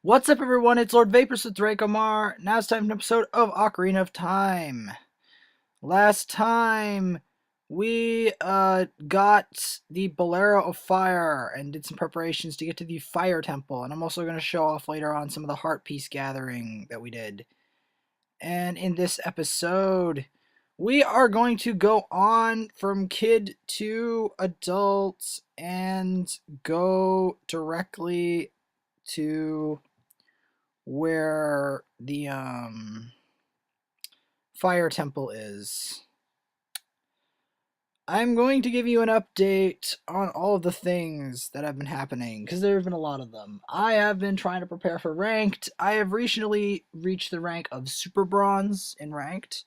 What's up, everyone? It's Lord Vapors with Dracomar. Now it's time for an episode of Ocarina of Time. Last time, we got the Bolero of Fire and did some preparations to get to the Fire Temple. And I'm also going to show off later on some of the Heart Piece gathering that we did. And in this episode, we are going to go on from kid to adult and go directly to where the fire temple is. I'm going to give you an update on all of the things that have been happening, because there have been a lot of them. I have been trying to prepare for ranked. I have recently reached the rank of Super Bronze in ranked.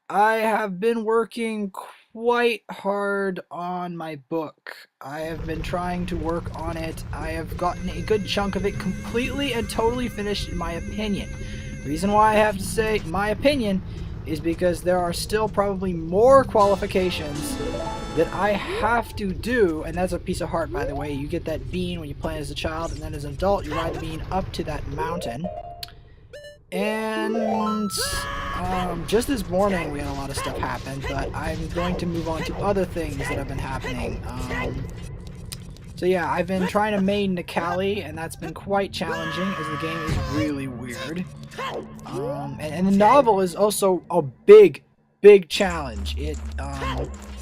I have been working quite hard on my book. I have been trying to work on it. I have gotten a good chunk of it completely and totally finished, in my opinion. The reason why I have to say my opinion is because there are still probably more qualifications that I have to do, and that's a piece of heart, by the way. You get that bean when you play as a child, and then as an adult you ride the bean up to that mountain. And just this morning we had a lot of stuff happen, but I'm going to move on to other things that have been happening. So yeah, I've been trying to main Nikali, and that's been quite challenging as the game is really weird. And the novel is also a big challenge. It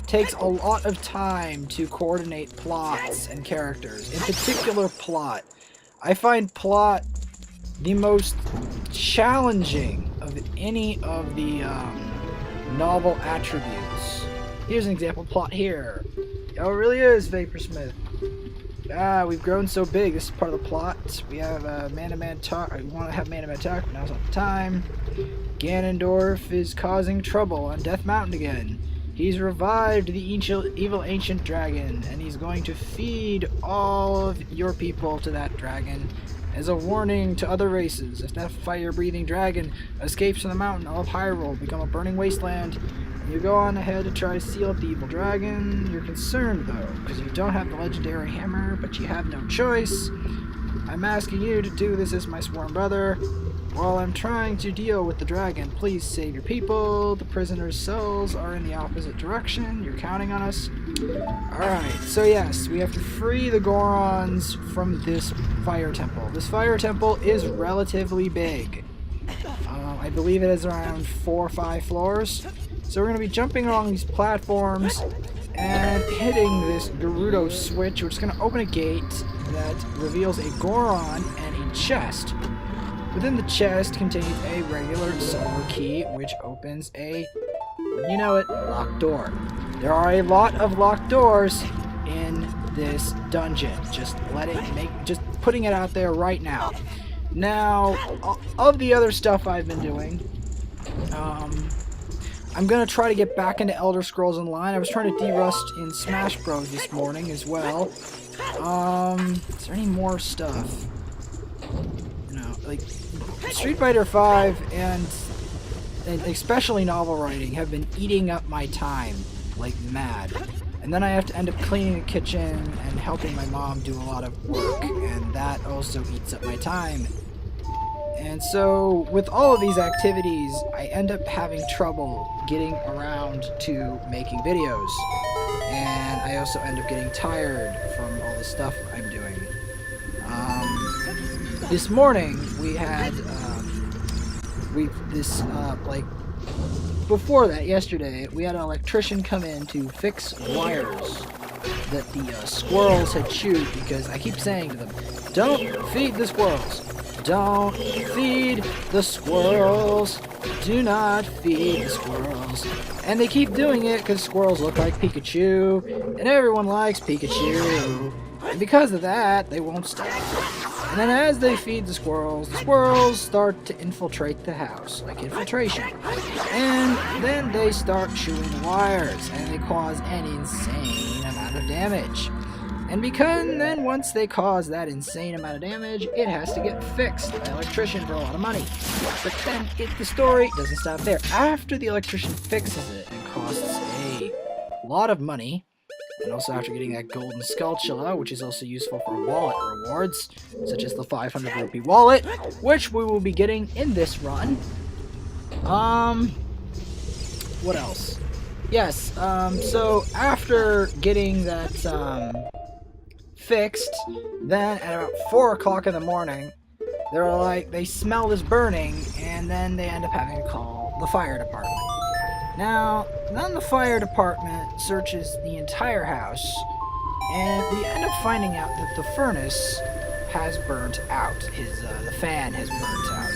takes a lot of time to coordinate plots and characters. In particular, plot. I find plot the most challenging of any of the novel attributes. Here's an example plot here. Oh, it really is, Vaporsmith. We've grown so big. This is part of the plot. We have man-to-man talk. We want to have man-to-man talk, but now's not the time. Ganondorf is causing trouble on Death Mountain again. He's revived the evil ancient dragon, and he's going to feed all of your people to that dragon as a warning to other races. If that fire-breathing dragon escapes from the mountain, all of Hyrule will become a burning wasteland. You go on ahead to try to seal up the evil dragon. You're concerned, though, because you don't have the legendary hammer, but you have no choice. I'm asking you to do this as my sworn brother. While I'm trying to deal with the dragon, please save your people. The prisoners' cells are in the opposite direction. You're counting on us. Alright, so yes, we have to free the Gorons from this fire temple. This fire temple is relatively big. I believe it has around 4 or 5 floors. So we're going to be jumping along these platforms and hitting this Gerudo switch, which is going to open a gate that reveals a Goron and a chest. Within the chest contains a regular silver key, which opens a, you know it, locked door. There are a lot of locked doors in this dungeon. Just putting it out there right now. Now, of the other stuff I've been doing, I'm gonna try to get back into Elder Scrolls Online. I was trying to de-rust in Smash Bros this morning as well. Is there any more stuff? No, like Street Fighter V and especially novel writing have been eating up my time like mad. And then I have to end up cleaning the kitchen and helping my mom do a lot of work, and that also eats up my time. And so, with all of these activities, I end up having trouble getting around to making videos. And I also end up getting tired from all the stuff I'm doing. This morning, we had, before that, yesterday, we had an electrician come in to fix wires that the squirrels had chewed, because I keep saying to them, don't feed the squirrels. Don't feed the squirrels. Do not feed the squirrels. And they keep doing it because squirrels look like Pikachu, and everyone likes Pikachu. And because of that, they won't stop. And then as they feed the squirrls start to infiltrate the house, like infiltration. And then they start chewing the wires, and they cause an insane amount of damage. And then once they cause that insane amount of damage, it has to get fixed by an electrician for a lot of money. But then the story doesn't stop there. After the electrician fixes it and costs a lot of money, And also after getting that golden skulltula, which is also useful for wallet rewards, such as the 500 rupee wallet, which we will be getting in this run. What else? Yes, so after getting that, fixed, then at about 4 o'clock in the morning, they're like, they smell this burning, and then they end up having to call the fire department. Now, then the fire department searches the entire house, and we end up finding out that the furnace has burnt out. The fan has burnt out,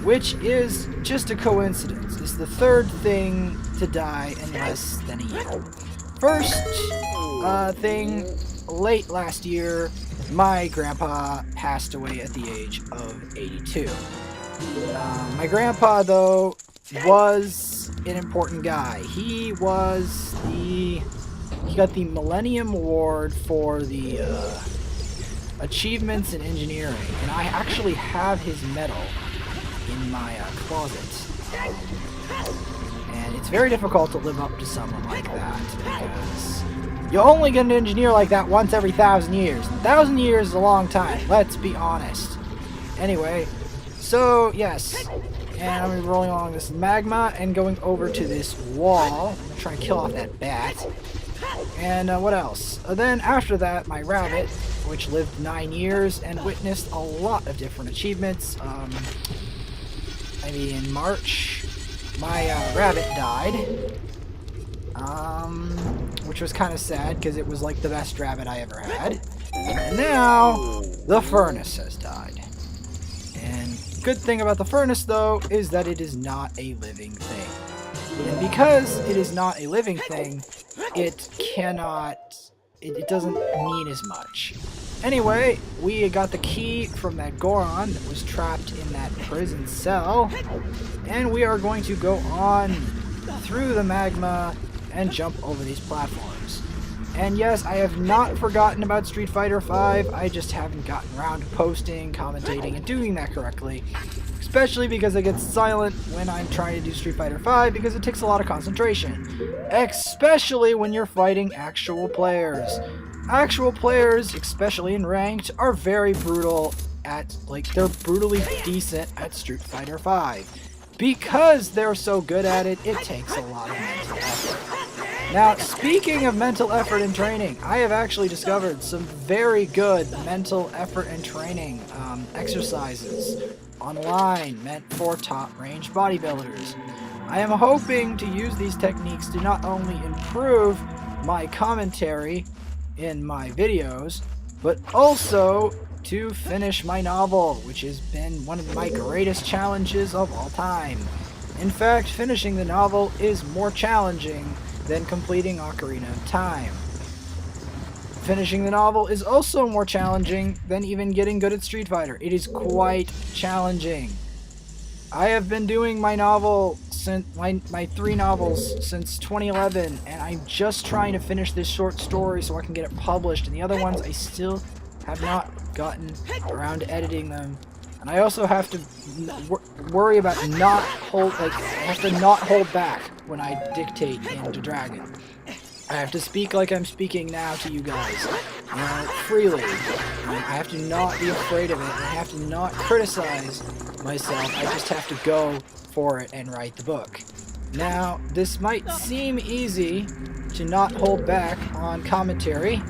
which is just a coincidence. It's the third thing to die in less than a year. First thing, late last year, my grandpa passed away at the age of 82. My grandpa, though, was an important guy. He got the Millennium Award for the achievements in engineering, and I actually have his medal in my closet. And it's very difficult to live up to someone like that, because you only get an engineer like that once every 1,000 years. 1,000 years is a long time, let's be honest. Anyway, so yes, and I'm going to be rolling along this magma and going over to this wall. I'm going to try and kill off that bat. And what else? Then after that, my rabbit, which lived 9 years and witnessed a lot of different achievements. Maybe in March, my rabbit died. Which was kind of sad, because it was like the best rabbit I ever had. And now, the furnace has died. And good thing about the furnace, though, is that it is not a living thing. And because it is not a living thing, it doesn't mean as much. Anyway, we got the key from that Goron that was trapped in that prison cell, and we are going to go on through the magma and jump over these platforms. And yes, I have not forgotten about Street Fighter V, I just haven't gotten around to posting, commentating, and doing that correctly. Especially because I get silent when I'm trying to do Street Fighter V, because it takes a lot of concentration. Especially when you're fighting actual players. Actual players, especially in ranked, are very brutal at, they're brutally decent at Street Fighter V. Because they're so good at it, it takes a lot of mental effort. Now, speaking of mental effort and training, I have actually discovered some very good mental effort and training exercises online meant for top-range bodybuilders. I am hoping to use these techniques to not only improve my commentary in my videos, but also to finish my novel, which has been one of my greatest challenges of all time. In fact, finishing the novel is more challenging than completing Ocarina of Time. Finishing the novel is also more challenging than even getting good at Street Fighter. It is quite challenging. I have been doing my novel since my 3 novels since 2011, and I'm just trying to finish this short story so I can get it published, and the other ones I still have not gotten around to editing them. And I also have to worry about I have to not hold back when I dictate into Dragon. I have to speak like I'm speaking now to you guys, freely. I have to not be afraid of it, and I have to not criticize myself. I just have to go for it and write the book. Now, this might seem easy to not hold back on commentary,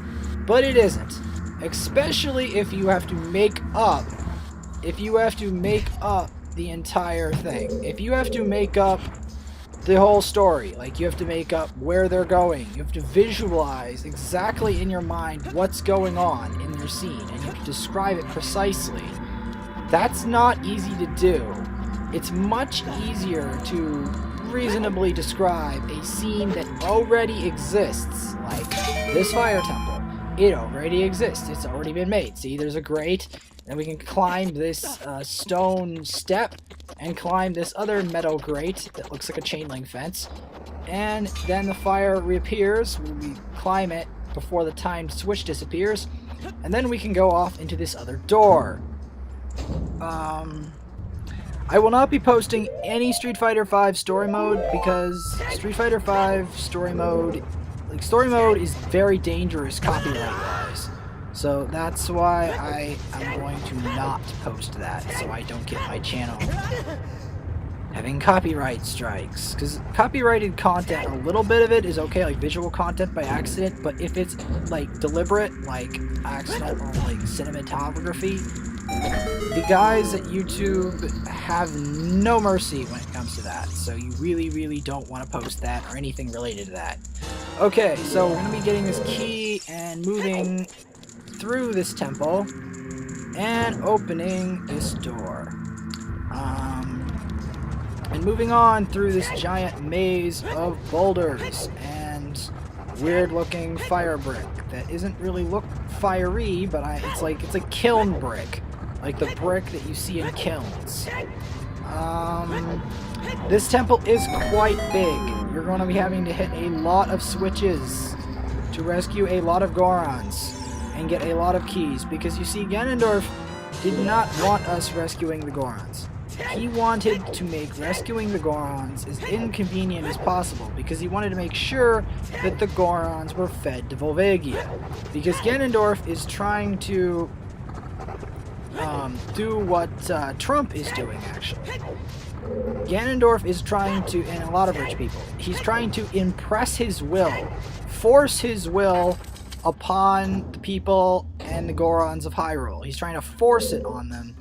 but it isn't. Especially if you have to make up the entire thing. If you have to make up the whole story, like you have to make up where they're going, you have to visualize exactly in your mind what's going on in your scene, and you have to describe it precisely. That's not easy to do. It's much easier to reasonably describe a scene that already exists, like this fire temple. It already exists. It's already been made. See, there's a grate, and we can climb this stone step and climb this other metal grate that looks like a chain link fence. And then the fire reappears. We climb it before the timed switch disappears, and then we can go off into this other door. I will not be posting any Street Fighter V story mode, because Street Fighter V story mode like story mode is very dangerous copyright-wise. So that's why I am going to not post that, so I don't get my channel having copyright strikes. Because copyrighted content, a little bit of it is okay, like visual content by accident, but if it's like deliberate, like accidental, like cinematography, the guys at YouTube have no mercy when it comes to that. So you really, really don't want to post that or anything related to that. Okay, so we're going to be getting this key and moving through this temple and opening this door. And moving on through this giant maze of boulders and weird looking fire brick that isn't really look fiery, but it's a kiln brick, like the brick that you see in kilns. This temple is quite big. You're going to be having to hit a lot of switches to rescue a lot of Gorons and get a lot of keys, because you see, Ganondorf did not want us rescuing the Gorons. He wanted to make rescuing the Gorons as inconvenient as possible, because he wanted to make sure that the Gorons were fed to Volvagia. Because Ganondorf is trying to do what Trump is doing, actually. Ganondorf is trying to, and a lot of rich people, he's trying to impress his will, force his will upon the people and the Gorons of Hyrule. He's trying to force it on them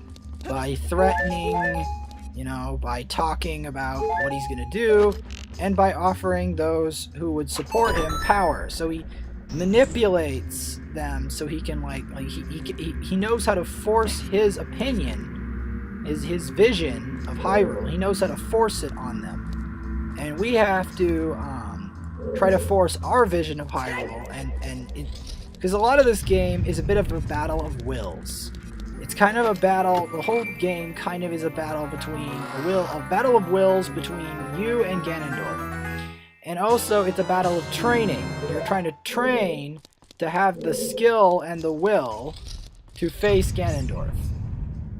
by threatening, you know, by talking about what he's going to do, and by offering those who would support him power. So he manipulates them so he can, he knows how to force his opinion, his vision of Hyrule. He knows how to force it on them. And we have to try to force our vision of Hyrule, because a lot of this game is a bit of a battle of wills. It's kind of a battle, the whole game kind of is a battle between a battle of wills between you and Ganondorf. And also it's a battle of training. You're trying to train to have the skill and the will to face Ganondorf.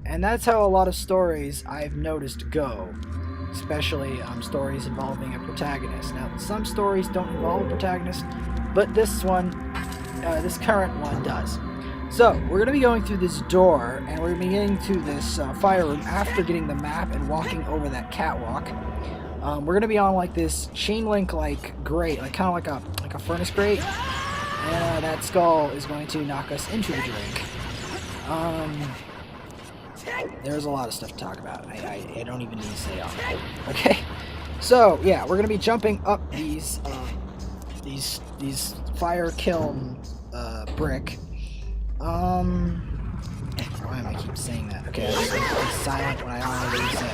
And that's how a lot of stories I've noticed go. Especially stories involving a protagonist. Now, some stories don't involve a protagonist, but this one, this current one does. So, we're going to be going through this door, and we're going to be getting to this fire room after getting the map and walking over that catwalk. We're going to be on like this chain link grate, kind of like a furnace grate, and that skull is going to knock us into the drink. There's a lot of stuff to talk about. I don't even need to say all that. Okay, so yeah, we're gonna be jumping up these fire kiln brick. Why am I keep saying that? Okay, I'm just be silent when I don't know what to say,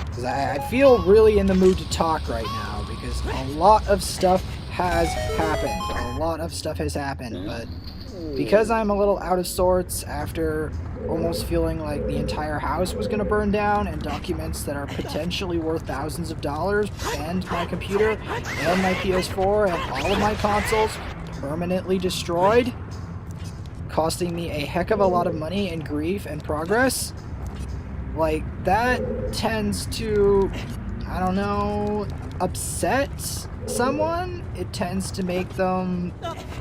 because I feel really in the mood to talk right now, because a lot of stuff has happened. A lot of stuff has happened, but because I'm a little out of sorts after almost feeling like the entire house was going to burn down, and documents that are potentially worth thousands of dollars, and my computer, and my PS4, and all of my consoles permanently destroyed, costing me a heck of a lot of money and grief and progress, like, that tends to, I don't know, upset someone. It tends to make them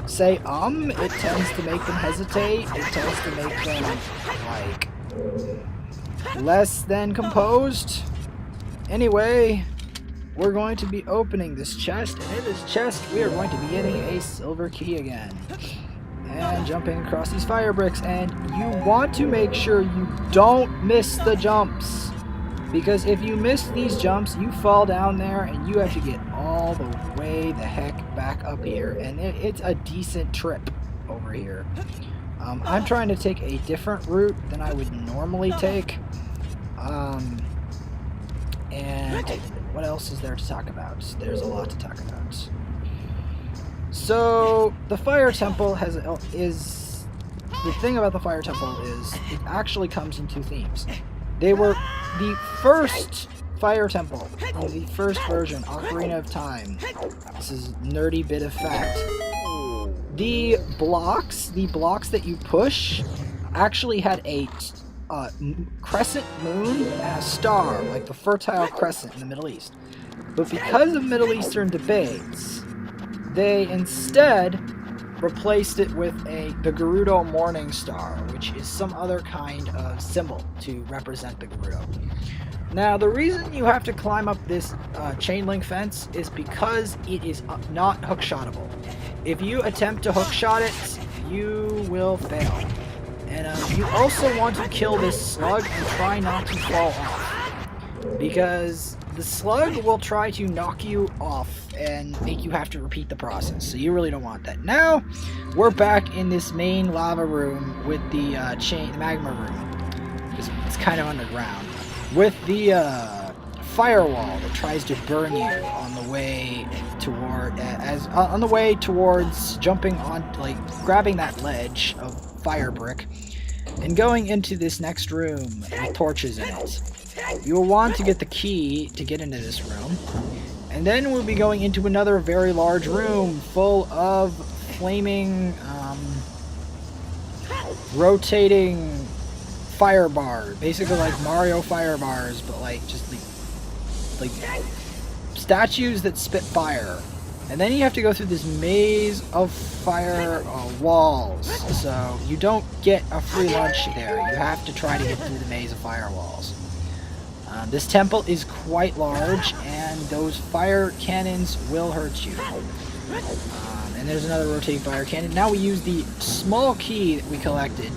say it tends to make them hesitate, it tends to make them less than composed. Anyway, we're going to be opening this chest, and in this chest we are going to be getting a silver key again and jumping across these fire bricks. And you want to make sure you don't miss the jumps, because if you miss these jumps, you fall down there and you have to get all the way the heck back up here, and it's a decent trip over here. I'm trying to take a different route than I would normally take. And what else is there to talk about? There's a lot to talk about. So the fire temple is the thing about the fire temple is it actually comes in two themes. They were the first fire temple in the first version, Ocarina of Time. This is nerdy bit of fact. The blocks that you push actually had a crescent moon and a star, like the Fertile Crescent in the Middle East. But because of Middle Eastern debates, they instead replaced it with the Gerudo Morning Star, which is some other kind of symbol to represent the Gerudo. Now, the reason you have to climb up this chain link fence is because it is not hookshotable. If you attempt to hookshot it, you will fail. And you also want to kill this slug and try not to fall off, because the slug will try to knock you off and make you have to repeat the process, so you really don't want that. Now, we're back in this main lava room with the magma room. It's kind of underground. With the firewall that tries to burn you on the way towards jumping on, like, grabbing that ledge of fire brick and going into this next room with torches in it. You'll want to get the key to get into this room, and then we'll be going into another very large room full of flaming, rotating fire bars, basically like Mario fire bars, but like just like statues that spit fire. And then you have to go through this maze of fire walls, so you don't get a free lunch there. You have to try to get through the maze of fire walls. This temple is quite large, and those fire cannons will hurt you. And there's another rotating fire cannon. Now we use the small key that we collected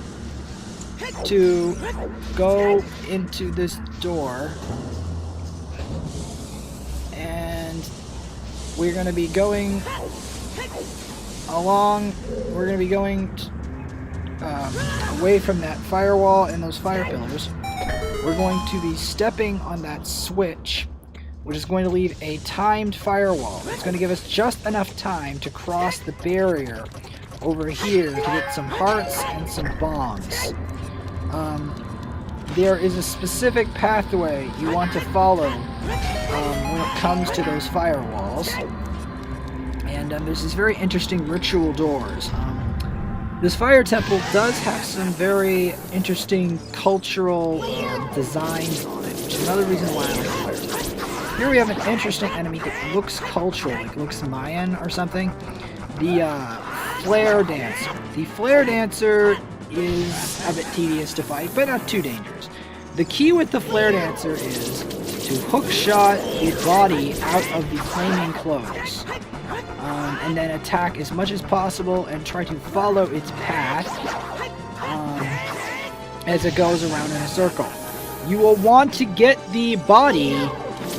to go into this door, and we're going to be going along. We're going to be going away from that firewall and those fire pillars. We're going to be stepping on that switch, which is going to leave a timed firewall. It's going to give us just enough time to cross the barrier over here to get some hearts and some bombs. There is a specific pathway you want to follow when it comes to those firewalls. And there's these very interesting ritual doors. This fire temple does have some very interesting cultural designs on it, which is another reason why I like the fire temple. Here we have an interesting enemy that looks cultural, like looks Mayan or something. The Flare Dancer. The Flare Dancer is a bit tedious to fight, but not too dangerous. The key with the Flare Dancer is to hookshot the body out of the flaming clothes. And then attack as much as possible and try to follow its path as it goes around in a circle. You will want to get the body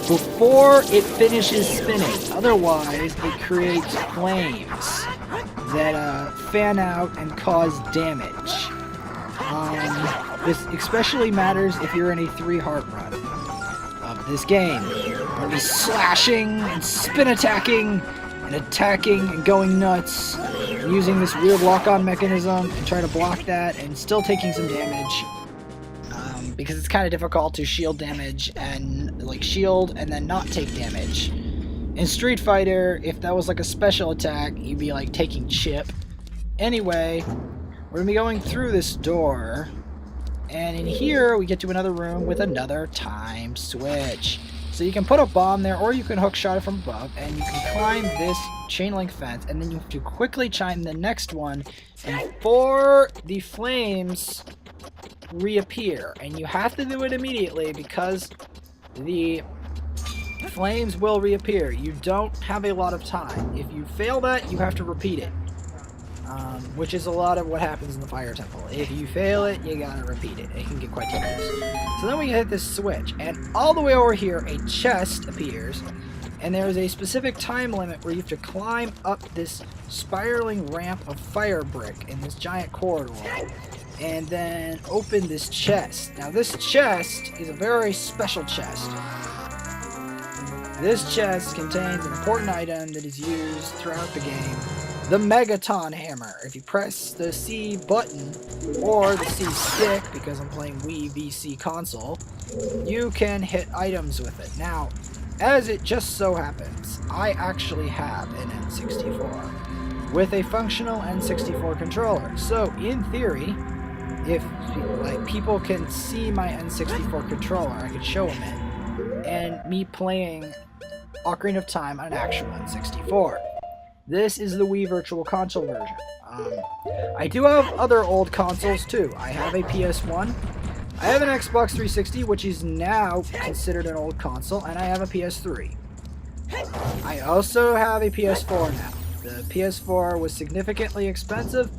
before it finishes spinning, otherwise it creates flames that fan out and cause damage. This especially matters if you're in a 3-heart run of this game. You'll be slashing and spin attacking and attacking and going nuts, using this weird lock-on mechanism and try to block that and still taking some damage, because it's kind of difficult to shield damage and shield and then not take damage. In Street Fighter, if that was like a special attack, you'd be like taking chip. Anyway, we're gonna be going through this door, and in here we get to another room with another time switch. So you can put a bomb there, or you can hookshot it from above, and you can climb this chain link fence, and then you have to quickly chime the next one before the flames reappear. And you have to do it immediately because the flames will reappear. You don't have a lot of time. If you fail that, you have to repeat it. Which is a lot of what happens in the fire temple. If you fail it, you gotta repeat it. It can get quite tedious. So then we hit this switch, and all the way over here, a chest appears, and there is a specific time limit where you have to climb up this spiraling ramp of fire brick in this giant corridor, and then open this chest. Now this chest is a very special chest. This chest contains an important item that is used throughout the game. The Megaton Hammer. If you press the C button or the C stick, because I'm playing Wii VC console, you can hit items with it. Now, as it just so happens, I actually have an N64 with a functional N64 controller. So, in theory, if people can see my N64 controller, I could show them it, and me playing Ocarina of Time on an actual N64. This is the Wii Virtual Console version. I do have other old consoles too. I have a PS1. I have an Xbox 360, which is now considered an old console, and I have a PS3. I also have a PS4 now. The PS4 was significantly expensive,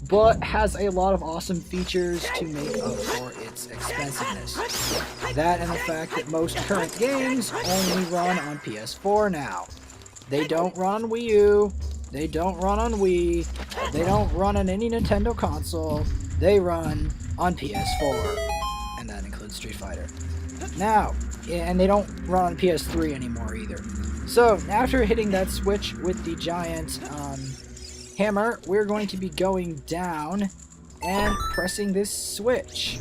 but has a lot of awesome features to make up for its expensiveness. That and the fact that most current games only run on PS4 now. They don't run on Wii U, they don't run on Wii, they don't run on any Nintendo console, they run on PS4. And that includes Street Fighter. Now, and they don't run on PS3 anymore either. So, after hitting that switch with the giant hammer, we're going to be going down and pressing this switch.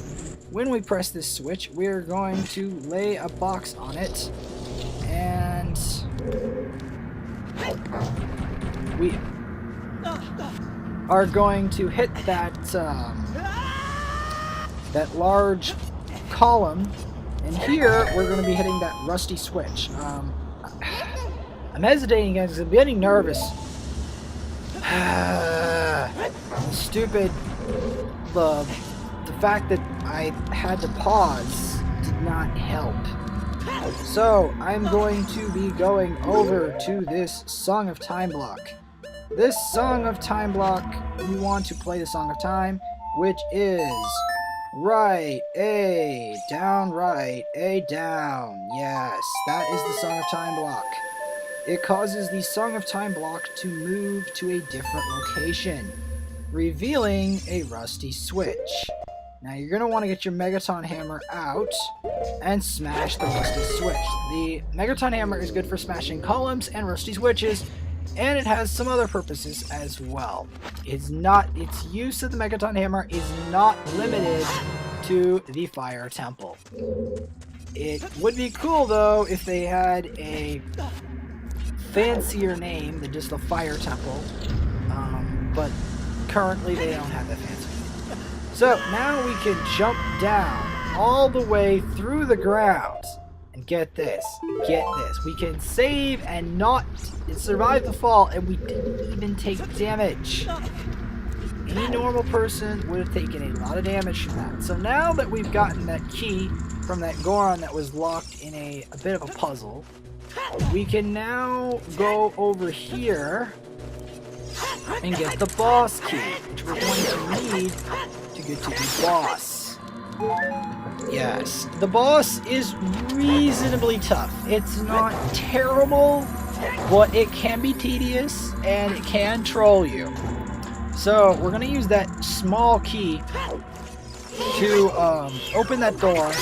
When we press this switch, we're going to lay a box on it, and we are going to hit that that large column, and here we're going to be hitting that rusty switch. I'm hesitating because I'm getting nervous. Stupid. The fact that I had to pause did not help. So I'm going to be going over to this Song of Time block. This Song of Time block, we want to play the Song of Time, which is right A, down, right A, down. Yes, that is the Song of Time block. It causes the Song of Time block to move to a different location, revealing a rusty switch. Now you're going to want to get your Megaton Hammer out and smash the rusty switch. The Megaton Hammer is good for smashing columns and rusty switches, and it has some other purposes as well. Its use of the Megaton Hammer is not limited to the Fire Temple. It would be cool though if they had a fancier name than just the Fire Temple, but currently they don't have that fancy name. So now we can jump down all the way through the ground, and get this, we can save and not survive the fall, and we didn't even take damage. Any normal person would have taken a lot of damage from that. So now that we've gotten that key from that Goron that was locked in a bit of a puzzle, we can now go over here and get the boss key, which we're going to need to get to the boss. Yes, the boss is reasonably tough. It's not terrible, but it can be tedious and it can troll you. So we're going to use that small key to open that door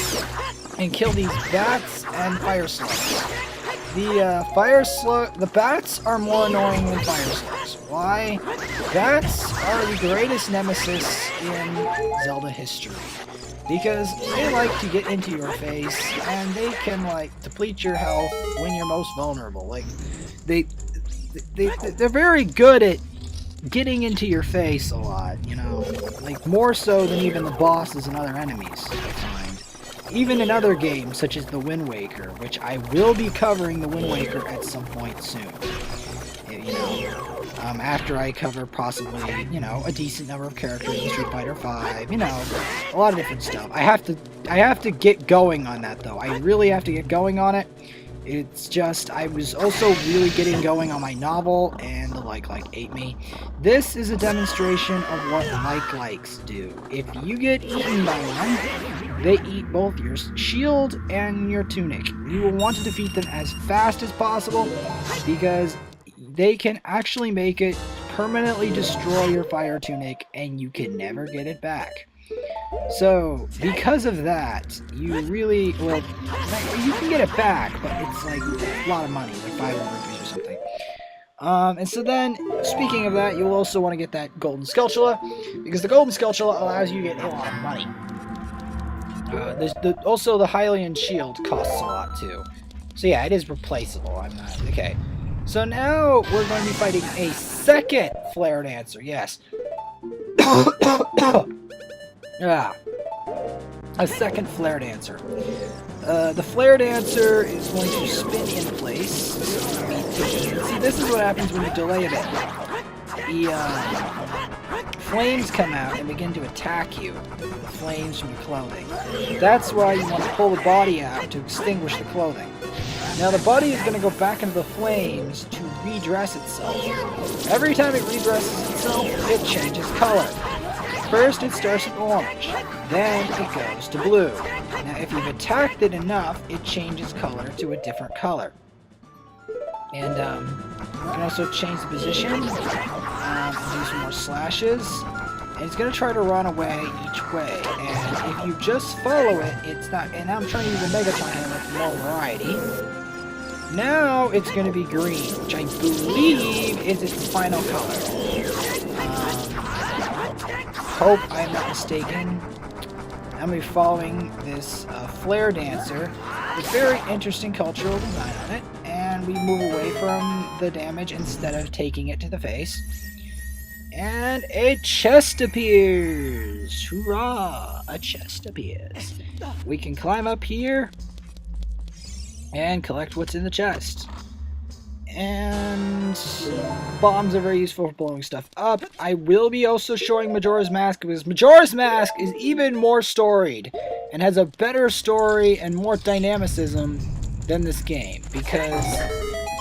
and kill these bats and fire slugs. The bats are more annoying than fire slugs. Why? Bats are the greatest nemesis in Zelda history, because they like to get into your face and they can like deplete your health when you're most vulnerable. Like they're very good at getting into your face a lot, you know, like more so than even the bosses and other enemies, I find. Even in other games, such as the Wind Waker, which I will be covering the Wind Waker at some point soon. You know, after I cover possibly, you know, a decent number of characters in Street Fighter 5, you know, a lot of different stuff. I have to get going on that though. I really have to get going on it. It's just, I was also really getting going on my novel, and the like ate me. This is a demonstration of what likes do. If you get eaten by one, they eat both your shield and your tunic. You will want to defeat them as fast as possible, because they can actually make it permanently destroy your fire tunic, and you can never get it back. So, because of that, you really, well, you can get it back, but it's like a lot of money, like 500 rupees or something. And so then, speaking of that, you'll also want to get that Golden Skulltula, because the Golden Skulltula allows you to get a lot of money. Also, the Hylian Shield costs a lot, too. So yeah, it is replaceable, I'm not, okay. So now, we're going to be fighting a second Flare Dancer, yes. Ah. a second Flare Dancer. The Flare Dancer is going to spin in place. See, this is what happens when you delay a bit. The flames come out and begin to attack you. The flames from your clothing. That's why you want to pull the body out to extinguish the clothing. Now the body is going to go back into the flames to redress itself. Every time it redresses itself, it changes color. First it starts with orange, then it goes to blue. Now if you've attacked it enough, it changes color to a different color. And you can also change the position, and do some more slashes. And it's going to try to run away each way. And if you just follow it, it's not... And I'm trying to use a Megaton Hammer for more variety. Now it's going to be green, which I believe is its final color. Hope I'm not mistaken. I'm going to be following this Flare Dancer with very interesting cultural design on it. And we move away from the damage instead of taking it to the face. And a chest appears! Hurrah! A chest appears. We can climb up here and collect what's in the chest. And bombs are very useful for blowing stuff up. I will be also showing Majora's Mask, because Majora's Mask is even more storied and has a better story and more dynamicism than this game, because,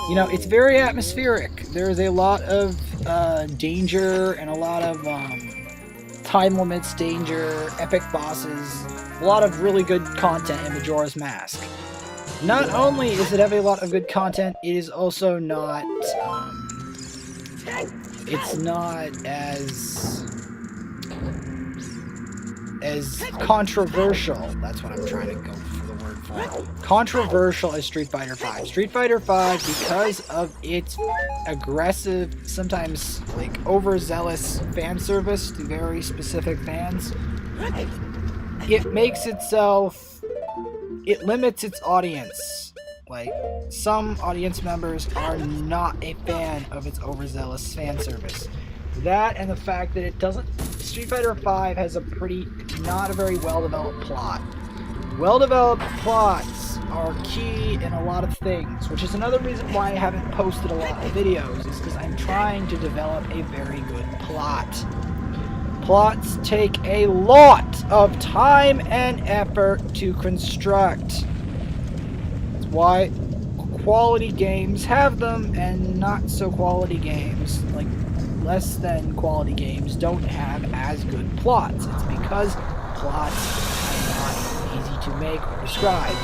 you know, it's very atmospheric. There is a lot of danger and a lot of time limits, danger, epic bosses, a lot of really good content in Majora's Mask. Not only is it having a lot of good content, it is also not, it's not as controversial. That's what I'm trying to go for the word for. Controversial as Street Fighter V. Street Fighter V, because of its aggressive, sometimes like overzealous fan service to very specific fans, it makes itself... It limits its audience. Like, some audience members are not a fan of its overzealous fan service. That and the fact that it doesn't... Street Fighter V has a pretty... not a very well-developed plot. Well-developed plots are key in a lot of things, which is another reason why I haven't posted a lot of videos, is because I'm trying to develop a very good plot. Plots take a lot of time and effort to construct. That's why quality games have them, and not so quality games, like less than quality games, don't have as good plots. It's because plots are not easy to make or describe.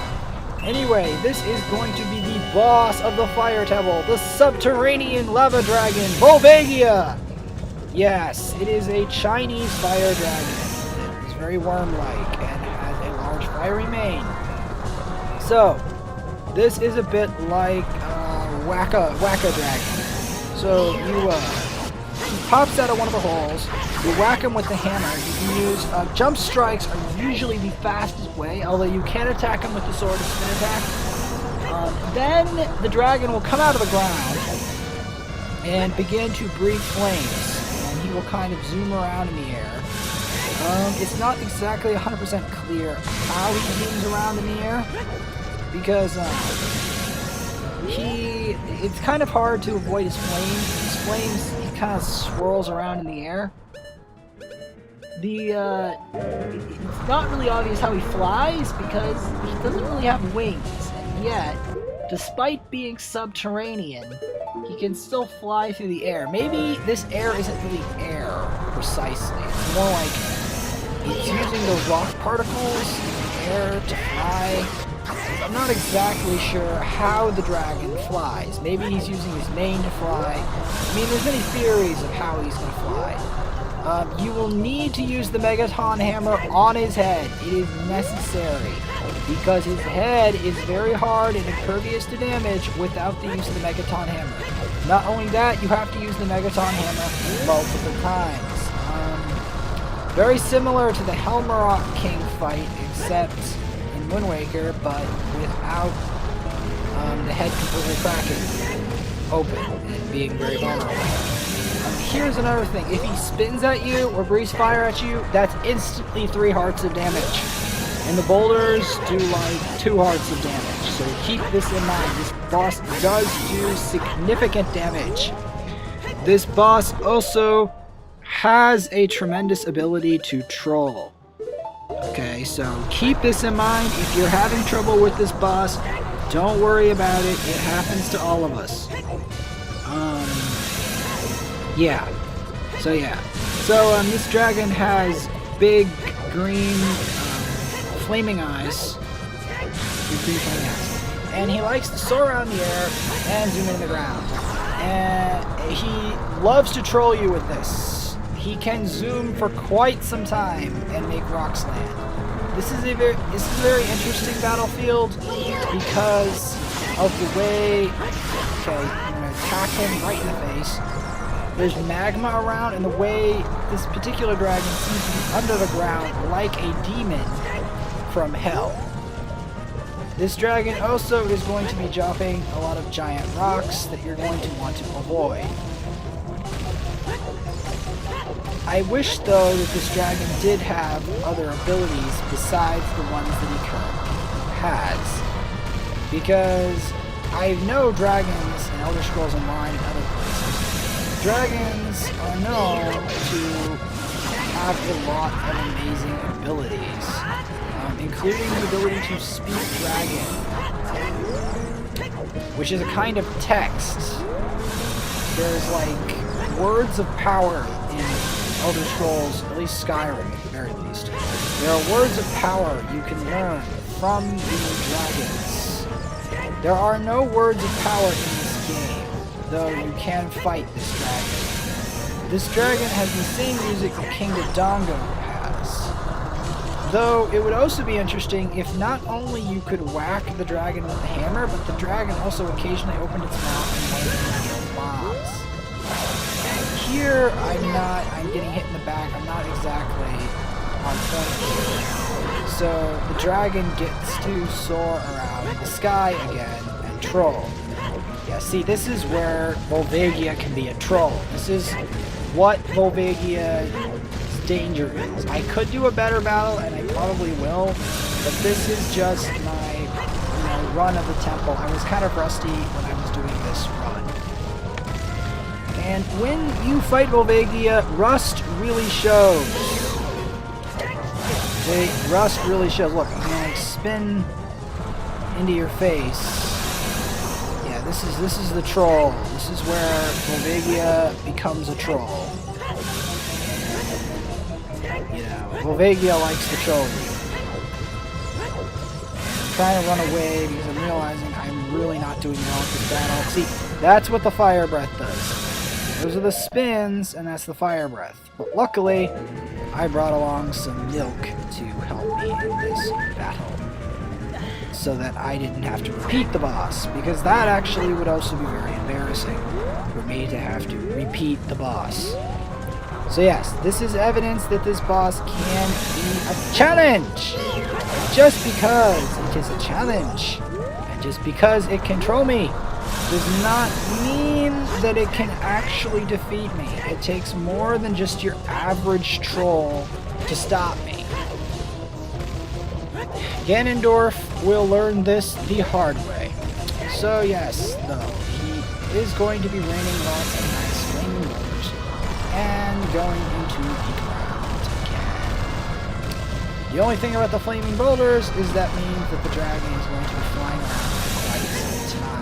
Anyway, this is going to be the boss of the Fire Temple, the Subterranean Lava Dragon, Volvagia! Yes, it is a Chinese fire dragon. It's very worm-like and has a large fiery mane. So, this is a bit like Wacka Dragon. So he pops out of one of the holes. You whack him with the hammer. You can use jump strikes are usually the fastest way, although you can attack him with the sword and spin attack. Then the dragon will come out of the ground and begin to breathe flames. He will kind of zoom around in the air. It's not exactly 100% clear how he zooms around in the air, because it's kind of hard to avoid his flames. His flames, he kind of swirls around in the air. It's not really obvious how he flies, because he doesn't really have wings, and yet, despite being subterranean, he can still fly through the air. Maybe this air isn't really air, precisely. It's more like it's using the rock particles in the air to fly. I'm not exactly sure how the dragon flies. Maybe he's using his mane to fly. I mean, there's many theories of how he's going to fly. You will need to use the Megaton Hammer on his head. It is necessary, because his head is very hard and impervious to damage without the use of the Megaton Hammer. Not only that, you have to use the Megaton Hammer multiple times. Very similar to the Helmarock King fight, except in Wind Waker, but without the head completely cracking open and being very vulnerable. Here's another thing. If he spins at you or breathes fire at you, that's instantly 3 hearts of damage. And the boulders do like 2 hearts of damage. So keep this in mind. This boss does do significant damage. This boss also has a tremendous ability to troll. Okay, so keep this in mind. If you're having trouble with this boss, don't worry about it. It happens to all of us. Yeah. So this dragon has big green flaming eyes. And he likes to soar around the air and zoom in the ground. And he loves to troll you with this. He can zoom for quite some time and make rocks land. This is a very interesting battlefield because of the way. Okay, I'm gonna attack him right in the face. There's magma around, and the way this particular dragon seems to be under the ground like a demon from hell. This dragon also is going to be dropping a lot of giant rocks that you're going to want to avoid. I wish, though, that this dragon did have other abilities besides the ones that he currently has. Because I know dragons in Elder Scrolls Online and other places. Dragons are known to have a lot of amazing abilities, including the ability to speak dragon, which is a kind of text. There's like words of power in Elder Scrolls, at least Skyrim at the very least. There are words of power you can learn from the dragons. There are no words of power in this game, though you can fight this dragon. This dragon has the same music that King Dodongo has. Though it would also be interesting if not only you could whack the dragon with the hammer, but the dragon also occasionally opened its mouth and made bombs. Here, I'm getting hit in the back. I'm not exactly on point here. So the dragon gets to soar around the sky again and troll. Yeah, see, this is where Volvagia can be a troll. This is what Volvagia's danger is. I could do a better battle, and I probably will, but this is just my run of the temple. I was kind of rusty when I was doing this run. And when you fight Volvagia, rust really shows. See, rust really shows. Look, I'm gonna spin into your face. Yeah, this is the troll. This is where Volvagia becomes a troll. You know, Volvagia likes to troll you. I'm trying to run away because I'm realizing I'm really not doing well with this battle. See, that's what the fire breath does. Those are the spins, and that's the fire breath. But luckily, I brought along some milk to help me in this battle, so that I didn't have to repeat the boss, because that actually would also be very embarrassing for me to have to repeat the boss. So yes, this is evidence that this boss can be a challenge! Just because it is a challenge, and just because it can troll me, does not mean that it can actually defeat me. It takes more than just your average troll to stop me. Ganondorf will learn this the hard way. So yes, though, he is going to be raining lots of nice flaming boulders and going into the ground again. The only thing about the flaming boulders is that means that the dragon is going to be flying around for quite some time.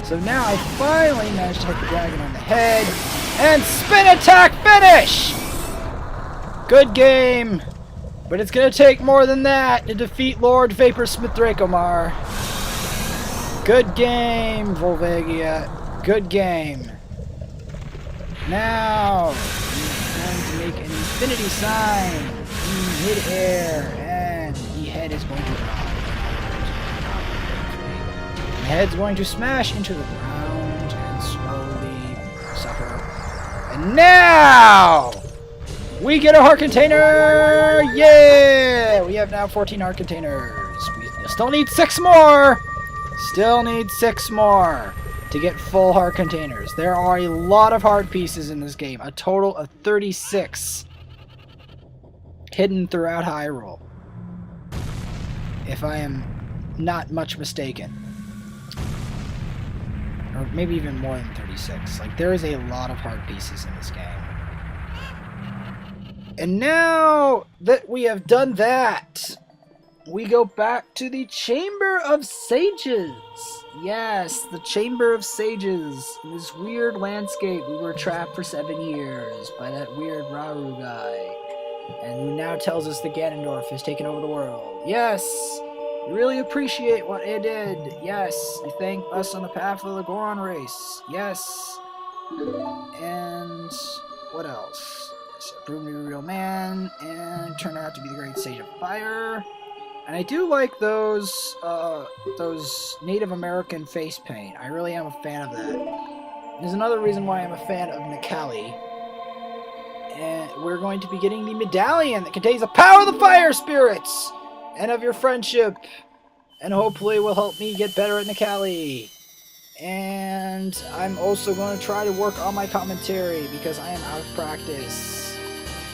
So now I finally managed to hit the dragon on the head, and spin attack finish! Good game, but it's gonna take more than that to defeat Lord Vaporsmith Dracomar. Good game, Volvagia. Good game. Now, he's going to make an infinity sign in mid-air, and the head is going to drop. The head's going to smash into the ground and slowly suffer. And now we get a heart container! Yeah! We have now 14 heart containers. We still need 6 more! Still need 6 more to get full heart containers. There are a lot of heart pieces in this game. A total of 36 hidden throughout Hyrule. if I am not much mistaken. Or maybe even more than 36. Like, there is a lot of heart pieces in this game. And now that we have done that, we go back to the Chamber of Sages. Yes, the Chamber of Sages. In this weird landscape, we were trapped for 7 years by that weird Rauru guy. And who now tells us that Ganondorf has taken over the world. Yes! We really appreciate what it did. Yes, you thank us on the path of the Goron race. Yes. And what else? Yes, proved to be a real man and turned out to be the great sage of fire. And I do like those Native American face paint. I really am a fan of that. There's another reason why I'm a fan of Nikali. And we're going to be getting the medallion that contains the power of the fire spirits and of your friendship, and hopefully will help me get better at Nikali. And I'm also going to try to work on my commentary because I am out of practice.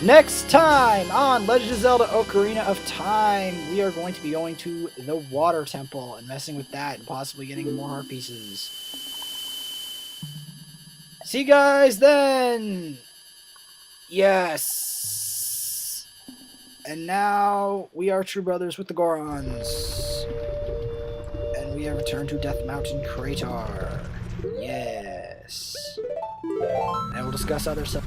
Next time on Legend of Zelda Ocarina of Time, we are going to be going to the Water Temple and messing with that and possibly getting more heart pieces. See you guys then! Yes! And now we are true brothers with the Gorons. And we have returned to Death Mountain Crater. Yes. And we'll discuss other stuff.